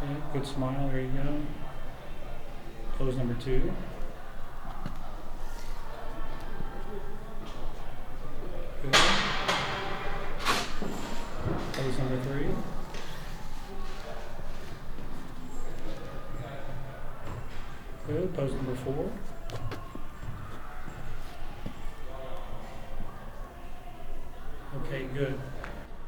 Okay, good smile, there you go. Pose number 2. Good. Pose number 3. Good. Pose number 4. Okay, good.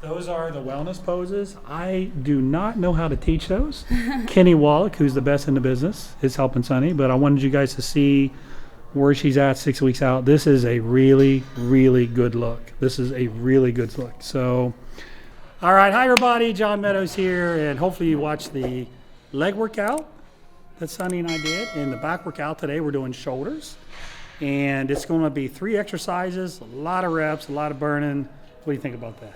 Those are the wellness poses. I do not know how to teach those. Kenny Wallach, who's the best in the business, is helping Sunny, but I wanted you guys to see where she's at 6 weeks out. This is a really, really good look. This is a really good look. So, all right, hi everybody, John Meadows here, and hopefully you watched the leg workout that Sunny and I did. In the back workout today, we're doing shoulders, and it's going to be 3 exercises, a lot of reps, a lot of burning. What do you think about that?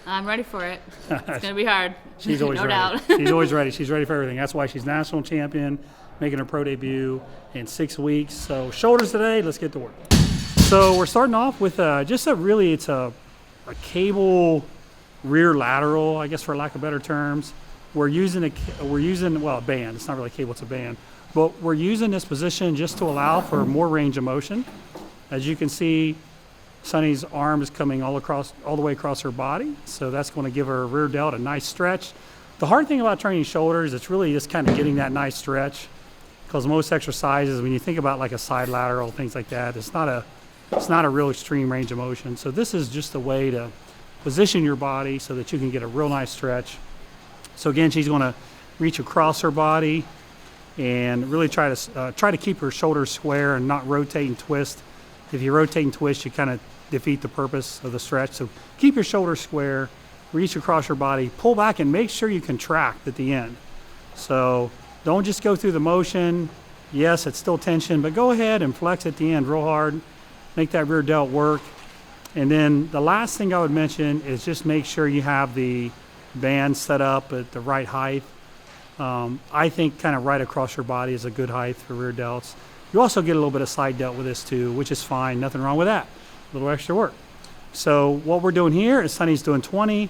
I'm ready for it. It's going to be hard. She's always no ready. doubt. She's always ready. She's ready for everything. That's why she's national champion, making her pro debut in 6 weeks. So shoulders today, let's get to work. So we're starting off with it's a cable rear lateral, I guess for lack of better terms. We're using a band. It's not really a cable, it's a band. But we're using this position just to allow for more range of motion. As you can see, Sunny's arm is coming all the way across her body, so that's going to give her rear delt a nice stretch. The hard thing about training shoulders, it's really just kind of getting that nice stretch, because most exercises, when you think about like a side lateral, things like that, it's not a real extreme range of motion. So this is just a way to position your body so that you can get a real nice stretch. So again, she's going to reach across her body and really try to keep her shoulders square and not rotate and twist. If you rotate and twist, you kind of defeat the purpose of the stretch. So keep your shoulders square, reach across your body, pull back, and make sure you contract at the end. So don't just go through the motion. Yes, it's still tension, but go ahead and flex at the end real hard. Make that rear delt work. And then the last thing I would mention is just make sure you have the band set up at the right height. I think kind of right across your body is a good height for rear delts. You also get a little bit of side delt with this too, which is fine. Nothing wrong with that. A little extra work. So what we're doing here is Sunny's doing 20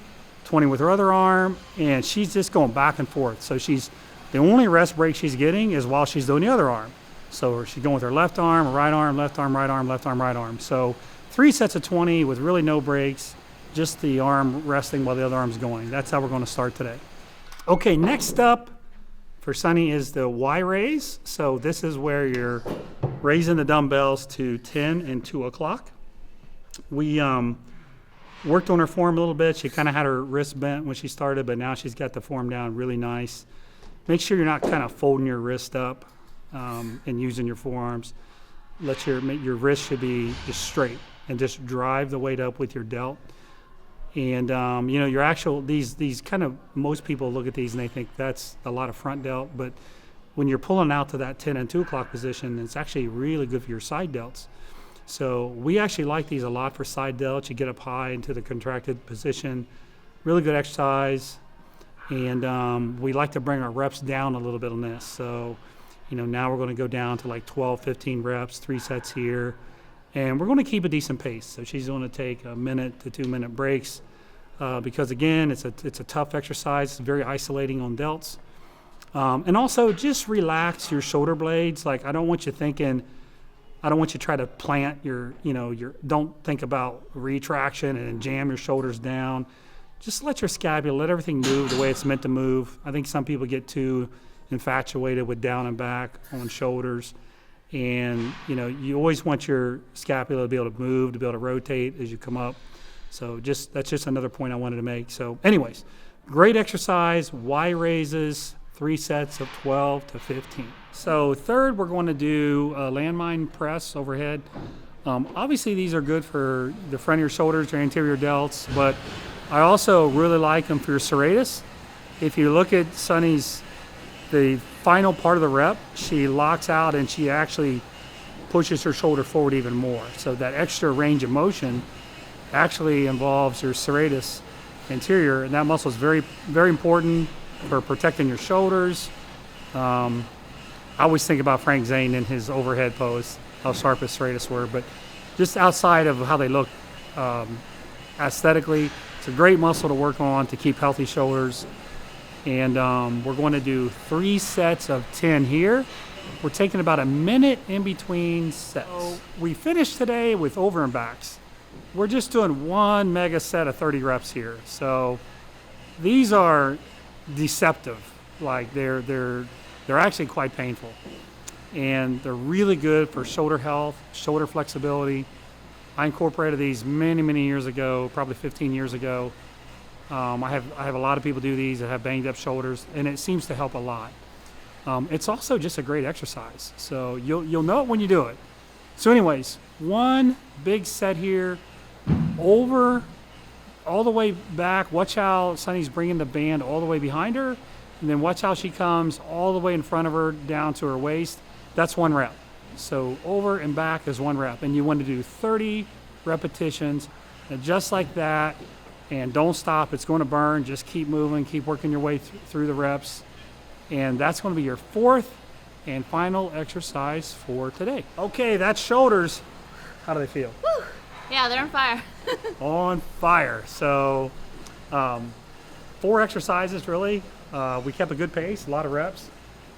with her other arm, and she's just going back and forth. So the only rest break she's getting is while she's doing the other arm. So she's going with her left arm, right arm, left arm, right arm, left arm, right arm. So 3 sets of 20 with really no breaks, just the arm resting while the other arm's going. That's how we're going to start today. Okay, next up for Sunny is the Y raise. So this is where you're raising the dumbbells to 10 and 2 o'clock. We worked on her form a little bit. She kind of had her wrist bent when she started, but now she's got the form down really nice. Make sure you're not kind of folding your wrist up and using your forearms. Your wrist should be just straight and just drive the weight up with your delt. And your actual these kind of, most people look at these and they think that's a lot of front delt, but when you're pulling out to that 10 and 2 o'clock position, it's actually really good for your side delts. So we actually like these a lot for side delts. You get up high into the contracted position, really good exercise. And we like to bring our reps down a little bit on this. So, now we're going to go down to like 12, 15 reps, 3 sets here. And we're going to keep a decent pace. So she's going to take 1 to 2 minute breaks because, again, it's a tough exercise. It's very isolating on delts. And also just relax your shoulder blades. Like, I don't want you to try to plant don't think about retraction and jam your shoulders down. Just let your scapula, let everything move the way it's meant to move. I think some people get too infatuated with down and back on shoulders. And, you always want your scapula to be able to move, to be able to rotate as you come up. So that's just another point I wanted to make. So anyways, great exercise, Y raises, 3 sets of 12 to 15. So third, we're going to do a landmine press overhead. Obviously, these are good for the front of your shoulders, your anterior delts, but I also really like them for your serratus. If you look at Sunny's, the final part of the rep, she locks out and she actually pushes her shoulder forward even more. So that extra range of motion actually involves your serratus anterior, and that muscle is very, very important for protecting your shoulders. I always think about Frank Zane in his overhead pose, how sharp his serratus were, but just outside of how they look aesthetically, it's a great muscle to work on to keep healthy shoulders. And we're going to do 3 sets of 10 here. We're taking about a minute in between sets. So we finished today with over and backs. We're just doing 1 mega set of 30 reps here. So these are deceptive. Like they're actually quite painful. And they're really good for shoulder health, shoulder flexibility. I incorporated these many years ago, probably 15 years ago. I have a lot of people do these that have banged up shoulders, and it seems to help a lot. It's also just a great exercise, so you'll know it when you do it. So anyways, 1 big set here, over, all the way back. Watch how Sunny's bringing the band all the way behind her, and then watch how she comes all the way in front of her down to her waist. That's 1 rep. So over and back is 1 rep, and you want to do 30 repetitions, and just like that. And don't stop, it's going to burn. Just keep moving, keep working your way through the reps. And that's going to be your 4th and final exercise for today. Okay, that's shoulders. How do they feel? Woo. Yeah, they're on fire. On fire. So 4 exercises really. We kept a good pace, a lot of reps.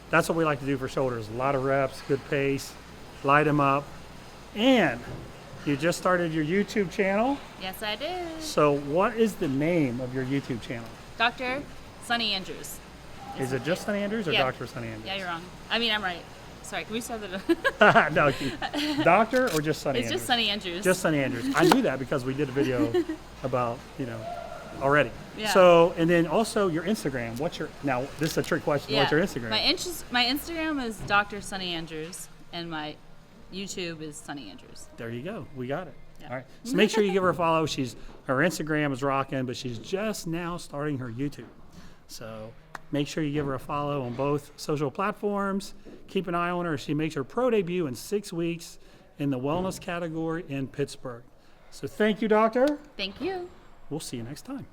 That's what we like to do for shoulders. A lot of reps, good pace, light them up. And you just started your YouTube channel. Yes, I did. So what is the name of your YouTube channel? Dr. Sunny Andrews. Is it just Sunny Andrews or Yeah. Dr. Sunny Andrews? Yeah, you're wrong. I mean, I'm right. Sorry, can we start the... No, Doctor or just Sunny It's Andrews? just Sunny Andrews. Just Sunny Andrews. I knew that because we did a video about, already. Yeah. So, and then also your Instagram. Now this is a trick question. Yeah. What's your Instagram? My Instagram is Dr. Sunny Andrews, and my YouTube is Sunny Andrews. There you go. We got it. Yeah. All right. So make sure you give her a follow. Her Instagram is rocking, but she's just now starting her YouTube. So make sure you give her a follow on both social platforms. Keep an eye on her. She makes her pro debut in 6 weeks in the wellness category in Pittsburgh. So thank you, Doctor. Thank you. We'll see you next time.